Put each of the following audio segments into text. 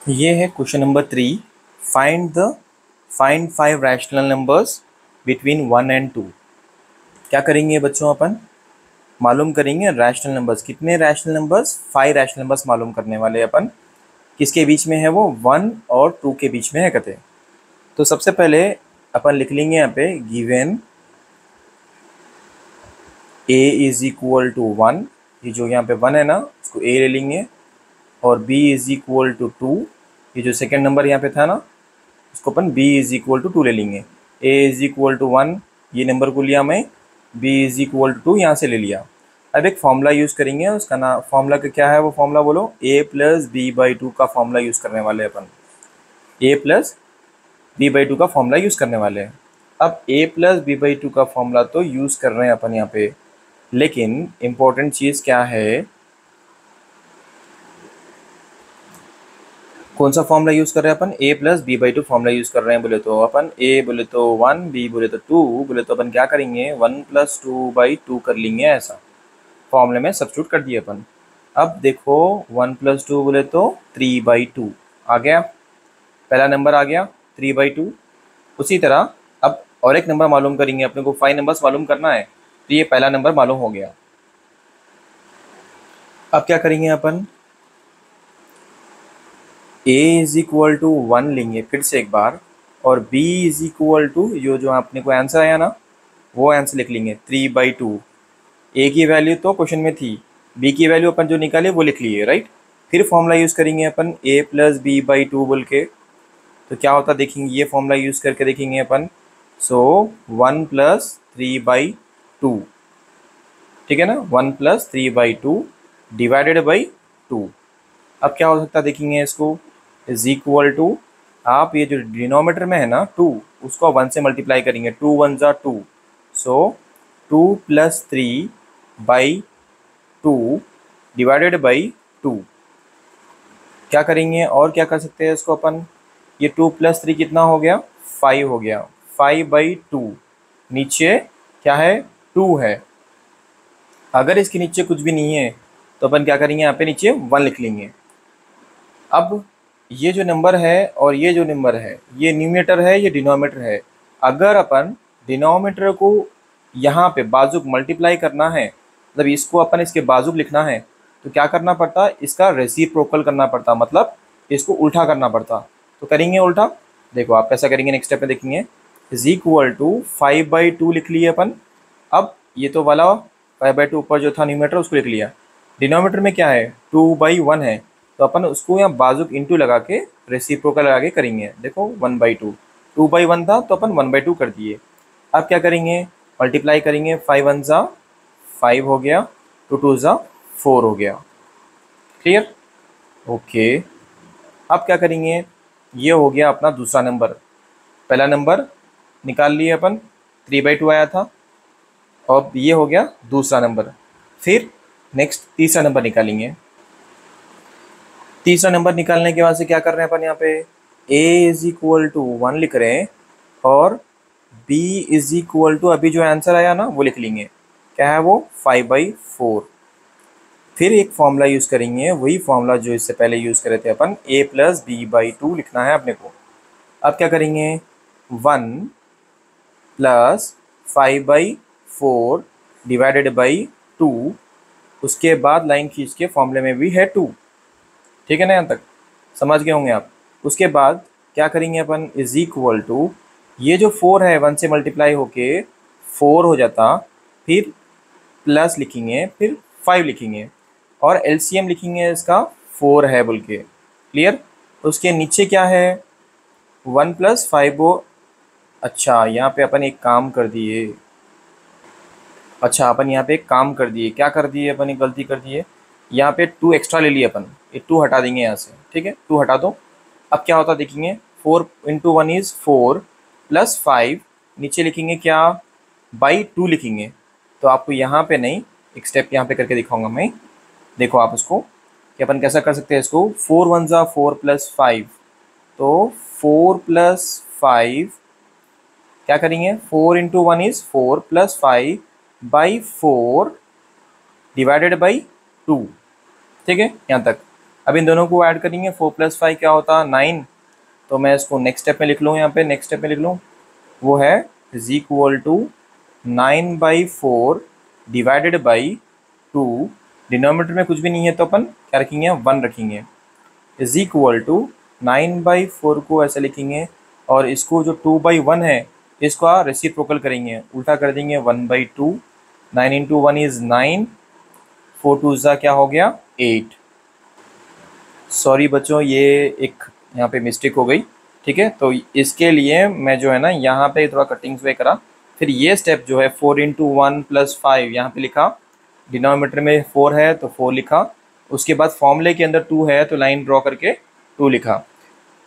ये है question number 3। Find 5 rational numbers between 1 and 2। क्या करेंगे बच्चों, अपन मालूम करेंगे रैशनल नंबर्स। कितने रैशनल नंबर्स? 5 रैशनल नंबर्स मालूम करने वाले अपन। किसके बीच में है वो? 1 और 2 के बीच में है कहते। तो सबसे पहले अपन लिख लेंगे यहाँ पे given a is equal to 1। ये जो यहाँ पे 1 है ना, उसको a ले लेंगे। और b इज इक्वल टू 2। ये जो सेकेंड नंबर यहाँ पे था ना, उसको अपन b इज इक्वल टू 2 ले लेंगे। a इज इक्वल टू 1 ये नंबर को लिया मैं, b इज इक्वल टू 2 यहाँ से ले लिया। अब एक फॉर्मूला यूज़ करेंगे, उसका नाम फॉर्मूला का क्या है? वो फॉर्मूला बोलो। a प्लस बी बाई 2 का फॉर्मूला यूज़ करने वाले अपन। a प्लस बी बाई 2 का फॉर्मूला यूज़ करने वाले हैं। अब a प्लस बी बाई 2 का फॉर्मूला तो यूज़ कर रहे हैं अपन यहाँ पे, लेकिन इम्पोर्टेंट चीज़ क्या है? कौन सा फॉर्मूला यूज़ कर रहे हैं अपन? a plus B by 2 formula use कर रहे हैं। बोले तो अपन a बोले तो 1, b बोले तो 2, बोले तो अपन क्या करेंगे 1 प्लस 2 बाई 2 कर लेंगे। ऐसा फॉर्मूले में सब्स्टिट्यूट कर दिए अपन। अब देखो 1 प्लस 2 बोले तो 3 बाई 2 आ गया, पहला नंबर आ गया 3 बाई 2। उसी तरह अब और एक नंबर मालूम करेंगे, अपने को 5 नंबर्स मालूम करना है, तो ये पहला नंबर मालूम हो गया। अब क्या करेंगे अपन? a इज इक्वल टू 1 लेंगे फिर से एक बार, और b इज इक्वल टू जो अपने को आंसर आया ना, वो आंसर लिख लेंगे 3 बाई 2। a की वैल्यू तो क्वेश्चन में थी, b की वैल्यू अपन जो निकाले वो लिख लिए, राइट। फिर फॉर्मूला यूज़ करेंगे अपन a प्लस बी बाई 2 बोल के। तो क्या होता देखेंगे, ये फॉर्मूला यूज़ करके देखेंगे अपन। सो 1 प्लस 3 बाई 2, ठीक है ना, 1 प्लस 3 बाई 2 डिवाइडेड बाई 2। अब क्या हो सकता है देखेंगे इसको, इज इक्वल टू, आप ये जो डिनोमीटर में है ना 2, उसको 1 से मल्टीप्लाई करेंगे। 2 1 ज़ा 2, सो 2 प्लस 3 बाई 2 डिवाइडेड बाई 2। क्या करेंगे और क्या कर सकते हैं इसको अपन? ये 2 प्लस 3 कितना हो गया? 5 हो गया। 5 बाई 2, नीचे क्या है? 2 है। अगर इसके नीचे कुछ भी नहीं है तो अपन क्या करेंगे, यहाँ पे नीचे 1 लिख लेंगे। अब ये जो नंबर है और ये जो नंबर है, ये न्यूमरेटर है, ये डिनोमीटर है। अगर अपन डिनोमीटर को यहाँ पे बाजुक मल्टीप्लाई करना है, मतलब इसको अपन इसके बाजुक लिखना है, तो क्या करना पड़ता? इसका रेसिप्रोकल करना पड़ता, मतलब इसको उल्टा करना पड़ता। तो करेंगे उल्टा, देखो आप कैसा करेंगे, नेक्स्ट स्टेप में देखेंगे। इज इक्वल टू 5 बाई 2 लिख लिए अपन। अब ये तो वाला 5 बाई 2 ऊपर जो था न्यूमरेटर उसको लिख लिया। डिनोमीटर में क्या है? 2 बाई 1 है, तो अपन उसको यहाँ बाजुक इंटू लगा के रेसिप्रोकल लगा के करेंगे। देखो 1 बाई 2, 2 बाई 1 था तो अपन 1 बाई 2 कर दिए। अब क्या करेंगे? मल्टीप्लाई करेंगे। 5 1 ज़ा 5 हो गया, 2 2 ज़ा 4 हो गया। क्लियर? ओके। अब क्या करेंगे? ये हो गया अपना दूसरा नंबर। पहला नंबर निकाल लिए अपन, 3 बाई 2 आया था, और ये हो गया दूसरा नंबर। फिर नेक्स्ट तीसरा नंबर निकालेंगे। तीसरा नंबर निकालने के बाद से क्या कर रहे हैं अपन? यहाँ पे a इज इक्वल टू 1 लिख रहे हैं, और b इज इक्वल टू अभी जो आंसर आया ना वो लिख लेंगे। क्या है वो? 5 बाई 4। फिर एक फॉर्मूला यूज़ करेंगे, वही फॉर्मूला जो इससे पहले यूज़ करे थे अपन, a प्लस बी बाई 2 लिखना है अपने को। अब क्या करेंगे? 1 प्लस 5 बाई 4 डिवाइडेड बाई 2, उसके बाद लाइन खींच के फॉर्मूले में भी है 2, ठीक है ना, यहाँ तक समझ गए होंगे आप। उसके बाद क्या करेंगे अपन? इज इक्वल टू, ये जो 4 है 1 से मल्टीप्लाई होके 4 हो जाता, फिर प्लस लिखेंगे, फिर 5 लिखेंगे, और एलसीएम लिखेंगे इसका 4 है बोल के। क्लियर? उसके नीचे क्या है? 1 प्लस 5 वो, अच्छा यहाँ पे अपन एक काम कर दिए। अच्छा अपन यहाँ पे एक काम कर दिए, क्या कर दिए अपन? एक गलती कर दिए, यहाँ पे 2 एक्स्ट्रा ले लिए अपन। ये 2 हटा देंगे यहाँ से, ठीक है, 2 हटा दो। अब क्या होता देखेंगे, 4 इंटू 1 इज़ 4 प्लस 5, नीचे लिखेंगे क्या? बाई 2 लिखेंगे। तो आपको यहाँ पे नहीं, एक स्टेप यहाँ पे करके दिखाऊंगा मैं। देखो आप उसको कि अपन कैसा कर सकते हैं इसको। 4 1 ज़ा 4 प्लस 5, तो 4 प्लस 5 क्या करेंगे? 4 into 1 is 4 plus 5 by 4 divided by 2, ठीक है यहाँ तक। अब इन दोनों को ऐड करेंगे, 4 + 5 क्या होता है 9। तो मैं इसको नेक्स्ट स्टेप में लिख लूँ, यहाँ पे नेक्स्ट स्टेप में लिख लूँ, वो है is equal to 9/4 divided by 2। Denominator में कुछ भी नहीं है तो अपन क्या रखेंगे, 1 रखेंगे, इज इक्वल टू 9/4 को ऐसे लिखेंगे, और इसको जो 2/1 है इसका रेसिप्रोकल करेंगे, उल्टा कर देंगे 1/2। 9 इंटू 1 इज़ 9, 4 2 ज़ा क्या हो गया 8। सॉरी बच्चों, ये एक यहाँ पे मिस्टेक हो गई, ठीक है। तो इसके लिए मैं जो है ना यहाँ पे थोड़ा कटिंग्स वे करा, फिर ये स्टेप जो है 4 इंटू 1 + 5 यहाँ पे लिखा, डिनोमिनेटर में 4 है तो 4 लिखा, उसके बाद फॉर्मूले के अंदर 2 है तो लाइन ड्रॉ करके 2 लिखा,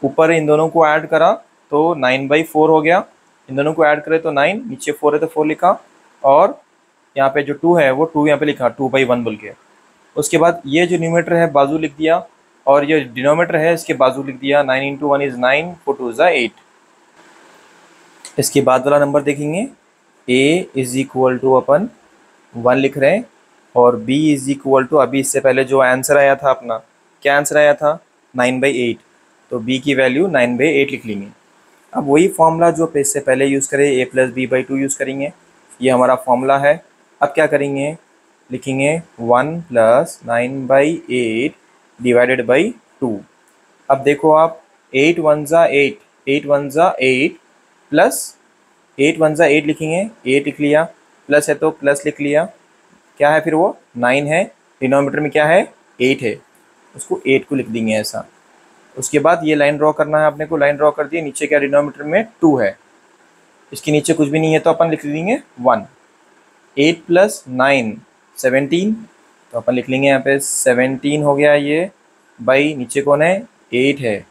ऊपर इन दोनों को ऐड करा तो 9/4 हो गया, इन दोनों को ऐड करें तो 9, नीचे 4 है तो 4 लिखा, और यहाँ पे जो 2 है वो 2 यहाँ पे लिखा 2/1 बोल के। उसके बाद ये जो न्यूमरेटर है बाजू लिख दिया, और ये डिनोमिनेटर है इसके बाजू लिख दिया, 9 इंटू 1 इज़ 9, 4 2 ज़ा 8। इसके बाद वाला नंबर देखेंगे, a इज़ इक्वल टू अपन 1 लिख रहे हैं, और b इज़ इक्वल टू, अभी इससे पहले जो आंसर आया था अपना, क्या आंसर आया था 9/8, तो b की वैल्यू 9/8 लिख लेंगे। अब वही फॉर्मूला जो इससे पहले यूज़ करें, a + b/2 यूज़ करेंगे, ये हमारा फॉर्मूला है। अब क्या करेंगे, लिखेंगे 1 + 9/8 डिवाइडेड बाई 2। अब देखो आप, 8 1 ज़ा 8, 8 1 ज़ा 8 प्लस 8 1 ज़ा 8 लिखेंगे, 8 लिख लिया, प्लस है तो प्लस लिख लिया, क्या है फिर वो 9 है, डिनोमिनेटर में क्या है 8 है, उसको 8 को लिख देंगे ऐसा। उसके बाद ये लाइन ड्रॉ करना है अपने को, लाइन ड्रॉ कर दिए, नीचे क्या डिनोमिनेटर में 2 है, इसके नीचे कुछ भी नहीं है तो अपन लिख देंगे 1। 8 + 9 17, तो अपन लिख लेंगे यहाँ पे 17 हो गया ये, बाई नीचे कौन है 8 है,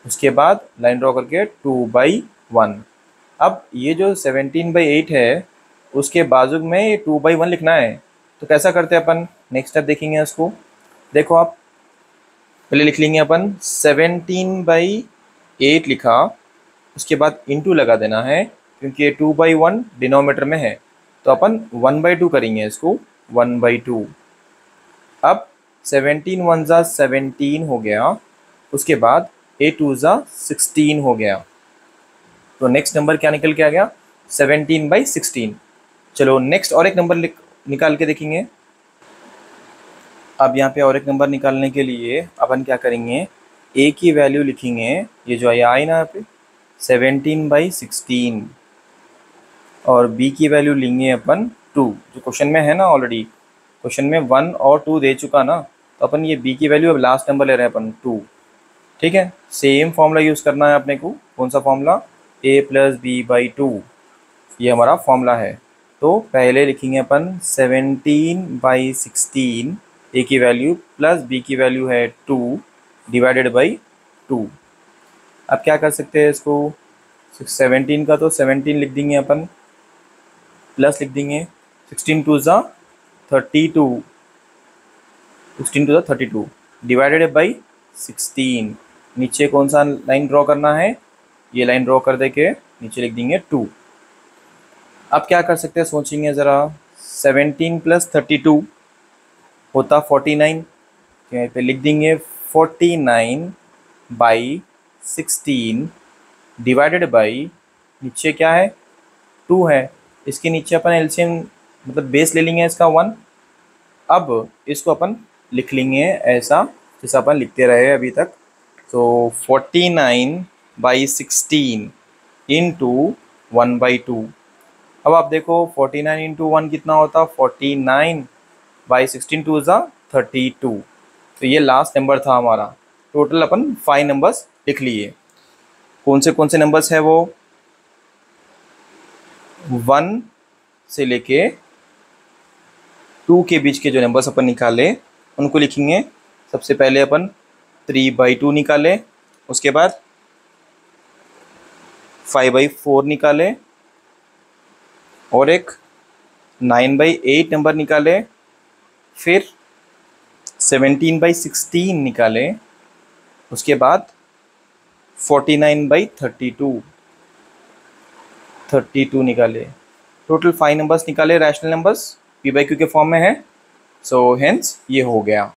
उसके बाद लाइन ड्रॉ करके 2/1। अब ये जो 17/8 है उसके बाजू में ये 2/1 लिखना है, तो कैसा करते हैं अपन, नेक्स्ट स्टेप देखेंगे इसको। देखो आप, पहले लिख लेंगे अपन 17/8 लिखा, उसके बाद इंटू लगा देना है, क्योंकि ये 2/1 डिनोमिनेटर में है, तो अपन 1/2 करेंगे इसको, 1/2। अब 17 1 ज़ा 17 हो गया, उसके बाद 8 2 ज़ा 16 हो गया, तो नेक्स्ट नंबर क्या निकल के आ गया 17/16। चलो नेक्स्ट और एक नंबर निकाल के देखेंगे। अब यहाँ पे और एक नंबर निकालने के लिए अपन क्या करेंगे, a की वैल्यू लिखेंगे, ये जो आई ना यहाँ पे 17/16, और b की वैल्यू लेंगे अपन 2, जो क्वेश्चन में है ना, ऑलरेडी क्वेश्चन में 1 और 2 दे चुका ना, तो अपन ये b की वैल्यू अब लास्ट नंबर ले रहे हैं अपन 2, ठीक है। सेम फॉर्मूला यूज़ करना है अपने को, कौन सा फॉर्मूला, a + b/2, ये हमारा फॉर्मूला है। तो पहले लिखेंगे अपन 17/16, a की वैल्यू प्लस b की वैल्यू है 2 डिवाइडेड बाई 2। अब क्या कर सकते हैं इसको, 17 का तो 17 लिख देंगे अपन, प्लस लिख देंगे 16 2 ज़ा 32, 16 2 ज़ा 32 डिवाइडेड बाई 16। नीचे कौन सा लाइन ड्रॉ करना है, ये लाइन ड्रॉ कर दे के नीचे लिख देंगे 2। अब क्या कर सकते हैं सोचेंगे ज़रा, 17 + 32 होता 49, यहाँ पे लिख देंगे 49/16 डिवाइडेड बाई, नीचे क्या है 2 है, इसके नीचे अपन एलसीएम मतलब बेस ले लेंगे इसका 1। अब इसको अपन लिख लेंगे ऐसा जैसा अपन लिखते रहे अभी तक, तो 49/16 इंटू 1/2। अब आप देखो 49 इंटू 1 कितना होता, 49/16 2 ज़ा 32, तो ये लास्ट नंबर था हमारा। टोटल अपन 5 नंबर्स लिख लिए। कौन से नंबर्स है वो, 1 से लेके 2 के बीच के जो नंबर्स अपन निकाले उनको लिखेंगे। सबसे पहले अपन 3/2 निकाले, उसके बाद 5/4 निकाले, और एक 9/8 नंबर निकाले, फिर 17/16 निकाले, उसके बाद 49/32 निकाले। टोटल 5 नंबर्स निकाले, रैशनल नंबर्स p/q के फॉर्म में है। सो हेंस ये हो गया।